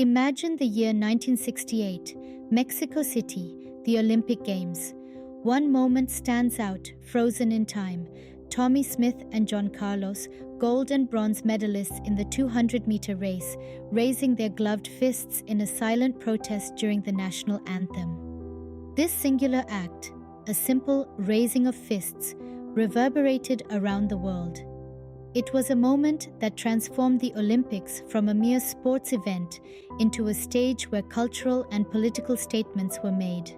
Imagine the year 1968, Mexico City, the Olympic Games. One moment stands out, frozen in time. Tommy Smith and John Carlos, gold and bronze medalists in the 200-meter race, raising their gloved fists in a silent protest during the national anthem. This singular act, a simple raising of fists, reverberated around the world. It was a moment that transformed the Olympics from a mere sports event into a stage where cultural and political statements were made.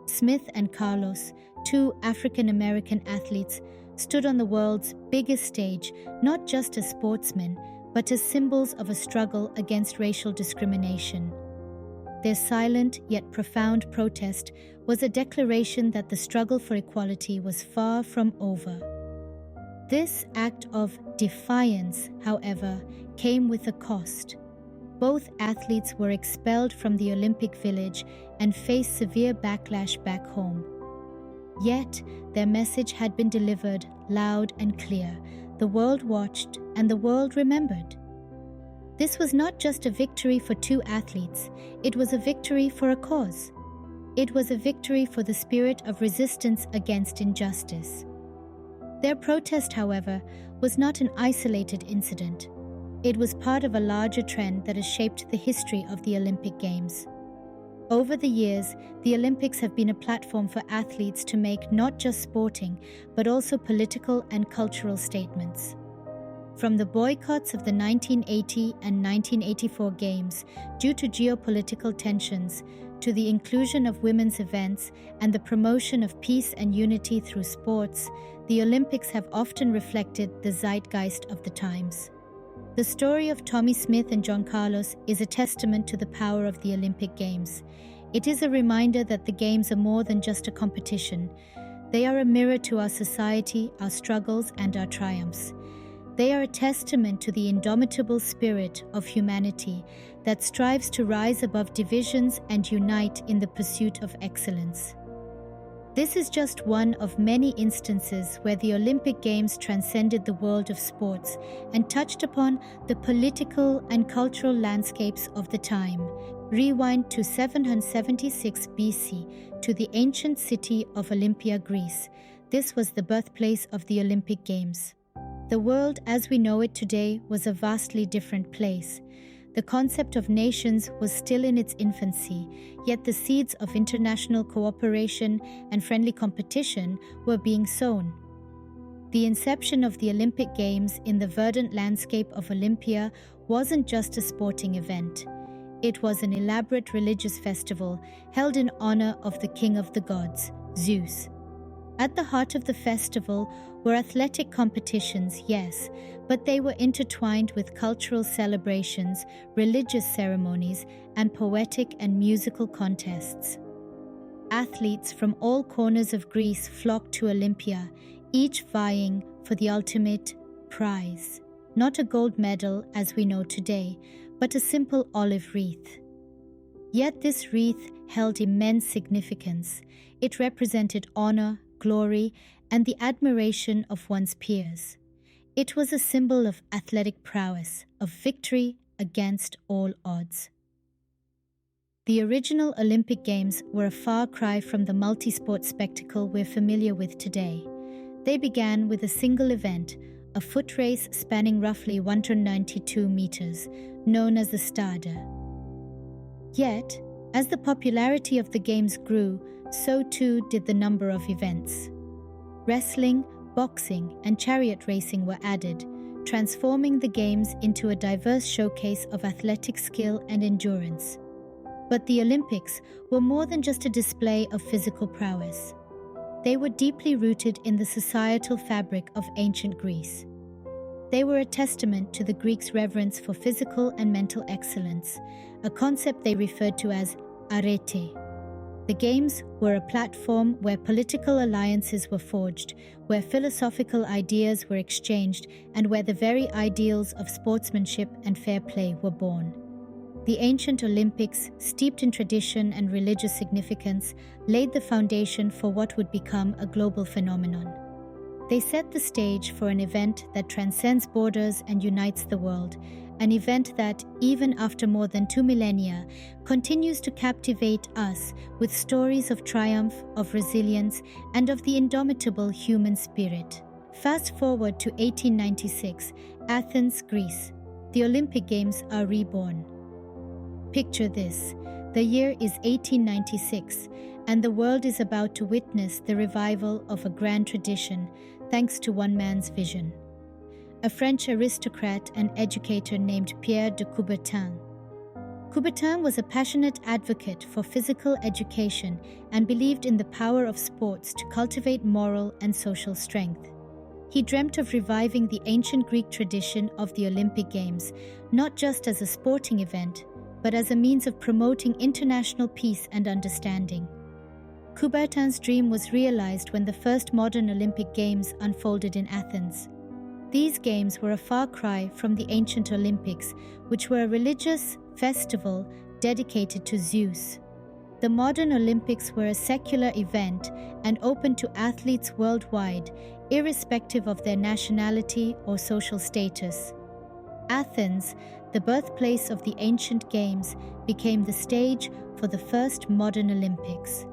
Smith and Carlos, two African-American athletes, stood on the world's biggest stage, not just as sportsmen, but as symbols of a struggle against racial discrimination. Their silent yet profound protest was a declaration that the struggle for equality was far from over. This act of defiance, however, came with a cost. Both athletes were expelled from the Olympic Village and faced severe backlash back home. Yet, their message had been delivered loud and clear. The world watched and the world remembered. This was not just a victory for two athletes, it was a victory for a cause. It was a victory for the spirit of resistance against injustice. Their protest, however, was not an isolated incident. It was part of a larger trend that has shaped the history of the Olympic Games. Over the years, the Olympics have been a platform for athletes to make not just sporting, but also political and cultural statements. From the boycotts of the 1980 and 1984 Games due to geopolitical tensions, to the inclusion of women's events and the promotion of peace and unity through sports, the Olympics have often reflected the zeitgeist of the times. The story of Tommy Smith and John Carlos is a testament to the power of the Olympic Games. It is a reminder that the Games are more than just a competition. They are a mirror to our society, our struggles, and our triumphs. They are a testament to the indomitable spirit of humanity that strives to rise above divisions and unite in the pursuit of excellence. This is just one of many instances where the Olympic Games transcended the world of sports and touched upon the political and cultural landscapes of the time. Rewind to 776 BC to the ancient city of Olympia, Greece. This was the birthplace of the Olympic Games. The world as we know it today was a vastly different place. The concept of nations was still in its infancy, yet the seeds of international cooperation and friendly competition were being sown. The inception of the Olympic Games in the verdant landscape of Olympia wasn't just a sporting event. It was an elaborate religious festival held in honor of the king of the gods, Zeus. At the heart of the festival were athletic competitions, yes, but they were intertwined with cultural celebrations, religious ceremonies, and poetic and musical contests. Athletes from all corners of Greece flocked to Olympia, each vying for the ultimate prize. Not a gold medal as we know today, but a simple olive wreath. Yet this wreath held immense significance. It represented honor, glory, and the admiration of one's peers. It was a symbol of athletic prowess, of victory against all odds. The original Olympic Games were a far cry from the multi-sport spectacle we're familiar with today. They began with a single event, a foot race spanning roughly 192 meters, known as the Stade. Yet, as the popularity of the Games grew, so too did the number of events. Wrestling, boxing, and chariot racing were added, transforming the Games into a diverse showcase of athletic skill and endurance. But the Olympics were more than just a display of physical prowess. They were deeply rooted in the societal fabric of ancient Greece. They were a testament to the Greeks' reverence for physical and mental excellence, a concept they referred to as arete. The Games were a platform where political alliances were forged, where philosophical ideas were exchanged, and where the very ideals of sportsmanship and fair play were born. The ancient Olympics, steeped in tradition and religious significance, laid the foundation for what would become a global phenomenon. They set the stage for an event that transcends borders and unites the world, an event that, even after more than 2 millennia, continues to captivate us with stories of triumph, of resilience, and of the indomitable human spirit. Fast forward to 1896, Athens, Greece. The Olympic Games are reborn. Picture this. The year is 1896, and the world is about to witness the revival of a grand tradition thanks to one man's vision. A French aristocrat and educator named Pierre de Coubertin. Coubertin was a passionate advocate for physical education and believed in the power of sports to cultivate moral and social strength. He dreamt of reviving the ancient Greek tradition of the Olympic Games, not just as a sporting event, but as a means of promoting international peace and understanding. Coubertin's dream was realized when the first modern Olympic Games unfolded in Athens. These games were a far cry from the ancient Olympics, which were a religious festival dedicated to Zeus. The modern Olympics were a secular event and open to athletes worldwide, irrespective of their nationality or social status. Athens, the birthplace of the ancient games, became the stage for the first modern Olympics.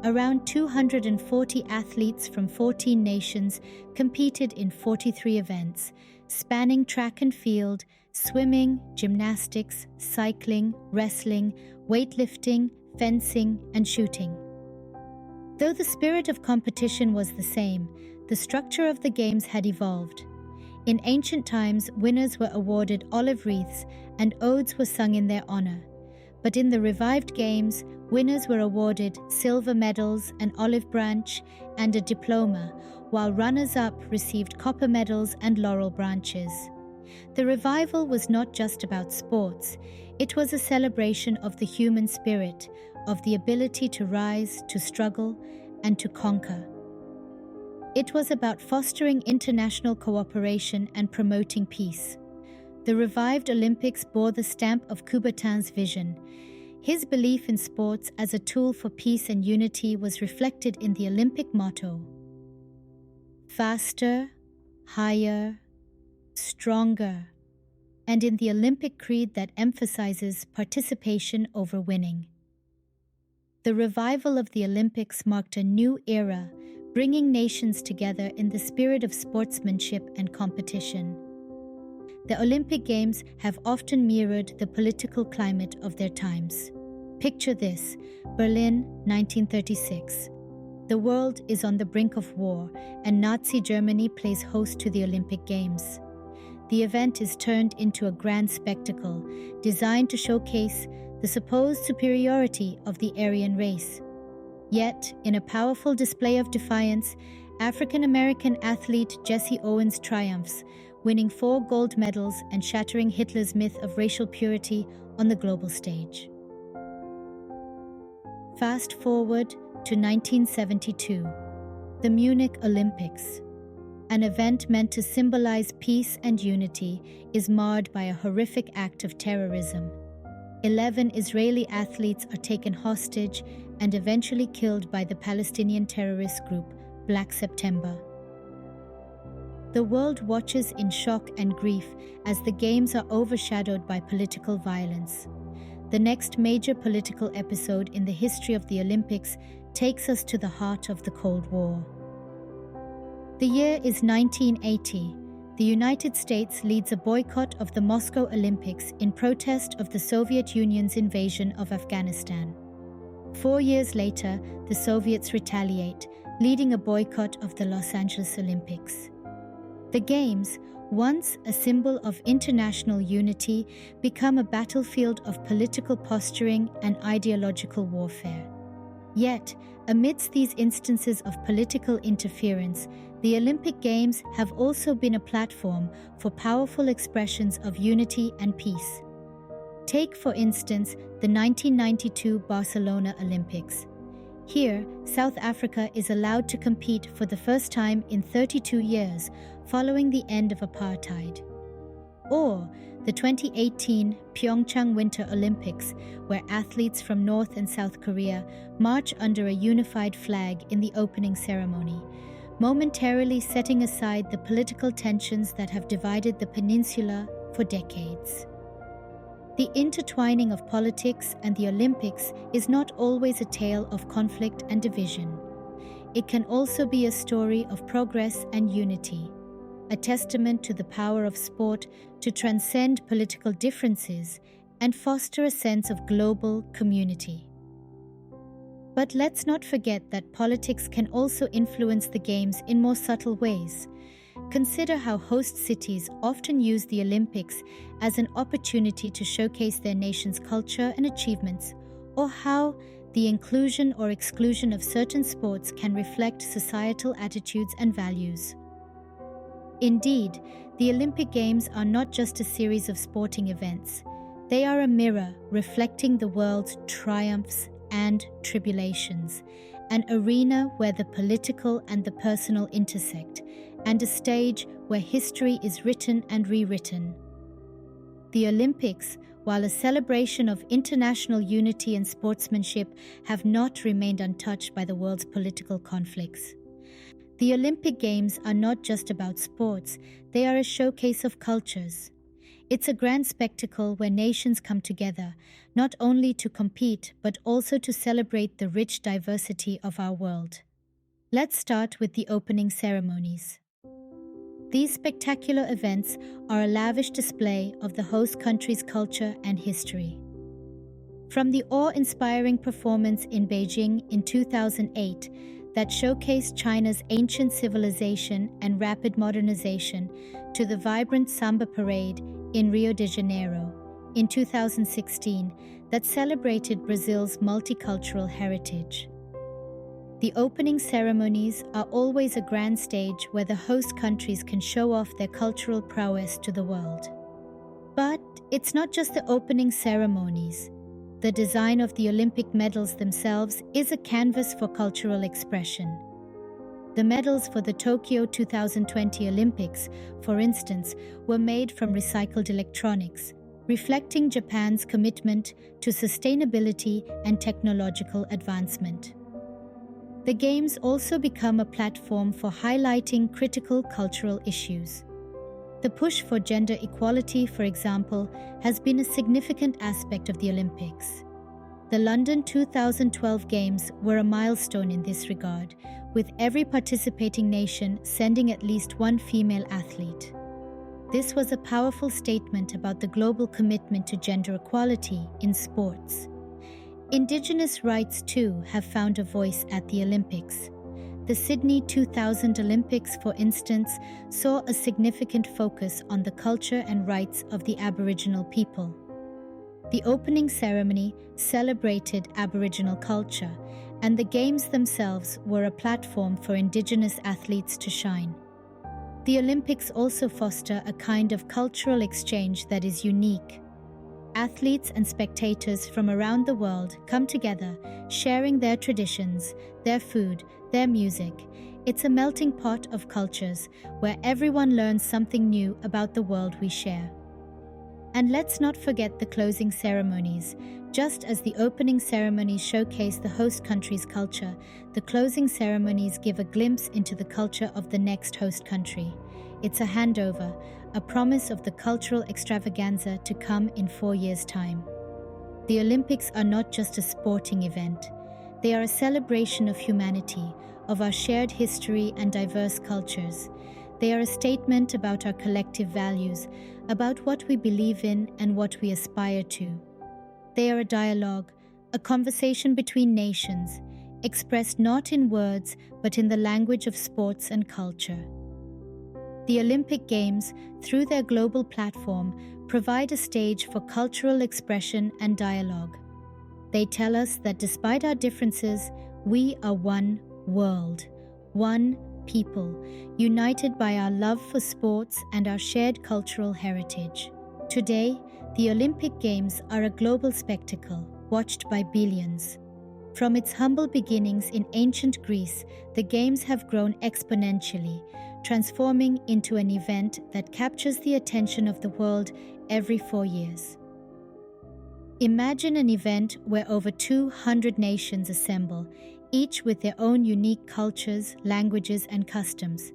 Around 240 athletes from 14 nations competed in 43 events, spanning track and field, swimming, gymnastics, cycling, wrestling, weightlifting, fencing, and shooting. Though the spirit of competition was the same, the structure of the games had evolved. In ancient times, winners were awarded olive wreaths and odes were sung in their honor. But in the revived games, winners were awarded silver medals, an olive branch, and a diploma, while runners-up received copper medals and laurel branches. The revival was not just about sports. It was a celebration of the human spirit, of the ability to rise, to struggle, and to conquer. It was about fostering international cooperation and promoting peace. The revived Olympics bore the stamp of Coubertin's vision. His belief in sports as a tool for peace and unity was reflected in the Olympic motto: faster, higher, stronger, and in the Olympic creed that emphasizes participation over winning. The revival of the Olympics marked a new era, bringing nations together in the spirit of sportsmanship and competition. The Olympic Games have often mirrored the political climate of their times. Picture this: Berlin, 1936. The world is on the brink of war, and Nazi Germany plays host to the Olympic Games. The event is turned into a grand spectacle, designed to showcase the supposed superiority of the Aryan race. Yet, in a powerful display of defiance, African-American athlete Jesse Owens triumphs, winning 4 gold medals and shattering Hitler's myth of racial purity on the global stage. Fast forward to 1972, the Munich Olympics. An event meant to symbolize peace and unity is marred by a horrific act of terrorism. 11 Israeli athletes are taken hostage and eventually killed by the Palestinian terrorist group Black September. The world watches in shock and grief as the Games are overshadowed by political violence. The next major political episode in the history of the Olympics takes us to the heart of the Cold War. The year is 1980. The United States leads a boycott of the Moscow Olympics in protest of the Soviet Union's invasion of Afghanistan. 4 years later, the Soviets retaliate, leading a boycott of the Los Angeles Olympics. The Games, once a symbol of international unity, become a battlefield of political posturing and ideological warfare. Yet, amidst these instances of political interference, the Olympic Games have also been a platform for powerful expressions of unity and peace. Take, for instance, the 1992 Barcelona Olympics. Here, South Africa is allowed to compete for the first time in 32 years, following the end of apartheid. Or the 2018 Pyeongchang Winter Olympics, where athletes from North and South Korea march under a unified flag in the opening ceremony. momentarily setting aside the political tensions that have divided the peninsula for decades. The intertwining of politics and the Olympics is not always a tale of conflict and division. It can also be a story of progress and unity, a testament to the power of sport to transcend political differences and foster a sense of global community. But let's not forget that politics can also influence the Games in more subtle ways. Consider how host cities often use the Olympics as an opportunity to showcase their nation's culture and achievements, or how the inclusion or exclusion of certain sports can reflect societal attitudes and values. Indeed, the Olympic Games are not just a series of sporting events. They are a mirror reflecting the world's triumphs and tribulations, an arena where the political and the personal intersect, and a stage where history is written and rewritten. The Olympics, while a celebration of international unity and sportsmanship, have not remained untouched by the world's political conflicts. The Olympic Games are not just about sports, they are a showcase of cultures. It's a grand spectacle where nations come together, not only to compete, but also to celebrate the rich diversity of our world. Let's start with the opening ceremonies. These spectacular events are a lavish display of the host country's culture and history. From the awe-inspiring performance in Beijing in 2008 that showcased China's ancient civilization and rapid modernization, to the vibrant samba parade in Rio de Janeiro in 2016 that celebrated Brazil's multicultural heritage. The opening ceremonies are always a grand stage where the host countries can show off their cultural prowess to the world. But it's not just the opening ceremonies. The design of the Olympic medals themselves is a canvas for cultural expression. The medals for the Tokyo 2020 Olympics, for instance, were made from recycled electronics, reflecting Japan's commitment to sustainability and technological advancement. The Games also become a platform for highlighting critical cultural issues. The push for gender equality, for example, has been a significant aspect of the Olympics. The London 2012 Games were a milestone in this regard, with every participating nation sending at least one female athlete. This was a powerful statement about the global commitment to gender equality in sports. Indigenous rights, too, have found a voice at the Olympics. The Sydney 2000 Olympics, for instance, saw a significant focus on the culture and rights of the Aboriginal people. The opening ceremony celebrated Aboriginal culture, and the Games themselves were a platform for Indigenous athletes to shine. The Olympics also foster a kind of cultural exchange that is unique. Athletes and spectators from around the world come together, sharing their traditions, their food, their music. It's a melting pot of cultures where everyone learns something new about the world we share. And let's not forget the closing ceremonies. Just as the opening ceremonies showcase the host country's culture, the closing ceremonies give a glimpse into the culture of the next host country. It's a handover, a promise of the cultural extravaganza to come in 4 years' time. The Olympics are not just a sporting event. They are a celebration of humanity, of our shared history and diverse cultures. They are a statement about our collective values, about what we believe in and what we aspire to. They are a dialogue, a conversation between nations, expressed not in words but in the language of sports and culture. The Olympic Games, through their global platform, provide a stage for cultural expression and dialogue. They tell us that despite our differences, we are one world, one people, united by our love for sports and our shared cultural heritage. Today, the Olympic Games are a global spectacle, watched by billions. From its humble beginnings in ancient Greece, the Games have grown exponentially, transforming into an event that captures the attention of the world every 4 years. Imagine an event where over 200 nations assemble, each with their own unique cultures, languages, and customs.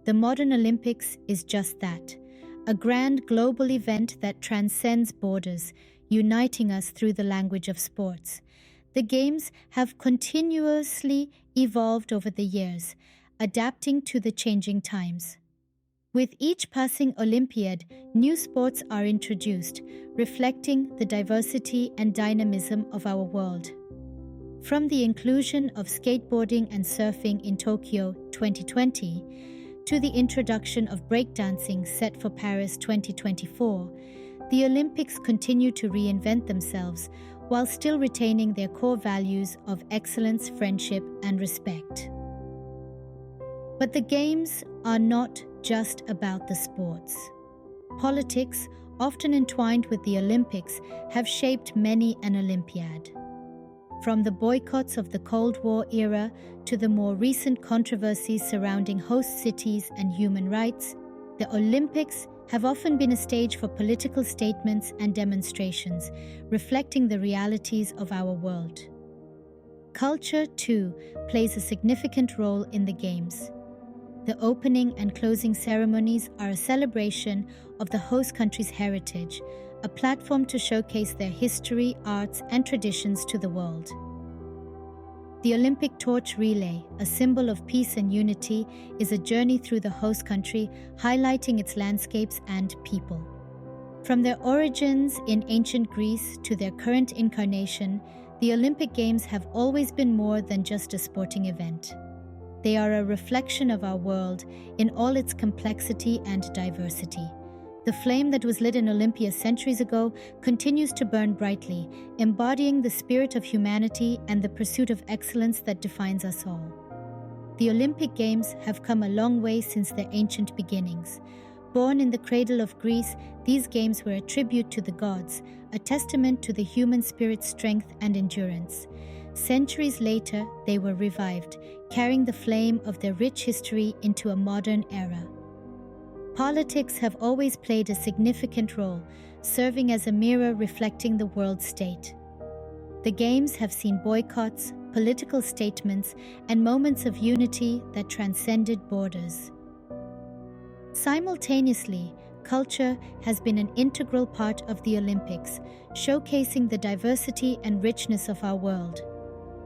The modern Olympics is just that, a grand global event that transcends borders, uniting us through the language of sports. The Games have continuously evolved over the years, adapting to the changing times. With each passing Olympiad, new sports are introduced, reflecting the diversity and dynamism of our world. From the inclusion of skateboarding and surfing in Tokyo 2020 to the introduction of breakdancing set for Paris 2024, the Olympics continue to reinvent themselves while still retaining their core values of excellence, friendship, and respect. But the Games are not just about the sports. Politics, often entwined with the Olympics, have shaped many an Olympiad. From the boycotts of the Cold War era to the more recent controversies surrounding host cities and human rights, the Olympics have often been a stage for political statements and demonstrations, reflecting the realities of our world. Culture, too, plays a significant role in the Games. The opening and closing ceremonies are a celebration of the host country's heritage, a platform to showcase their history, arts, and traditions to the world. The Olympic Torch Relay, a symbol of peace and unity, is a journey through the host country, highlighting its landscapes and people. From their origins in ancient Greece to their current incarnation, the Olympic Games have always been more than just a sporting event. They are a reflection of our world in all its complexity and diversity. The flame that was lit in Olympia centuries ago continues to burn brightly, embodying the spirit of humanity and the pursuit of excellence that defines us all. The Olympic Games have come a long way since their ancient beginnings. Born in the cradle of Greece, these games were a tribute to the gods, a testament to the human spirit's strength and endurance. Centuries later, they were revived, carrying the flame of their rich history into a modern era. Politics have always played a significant role, serving as a mirror reflecting the world state. The Games have seen boycotts, political statements, and moments of unity that transcended borders. Simultaneously, culture has been an integral part of the Olympics, showcasing the diversity and richness of our world.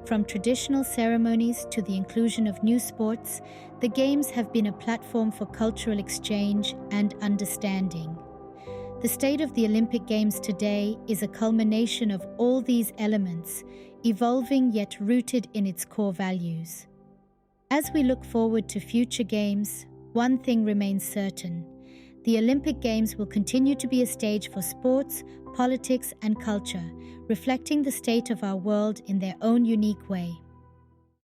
From traditional ceremonies to the inclusion of new sports, the Games have been a platform for cultural exchange and understanding. The state of the Olympic Games today is a culmination of all these elements, evolving yet rooted in its core values. As we look forward to future Games, one thing remains certain. The Olympic Games will continue to be a stage for sports, politics, and culture, reflecting the state of our world in their own unique way.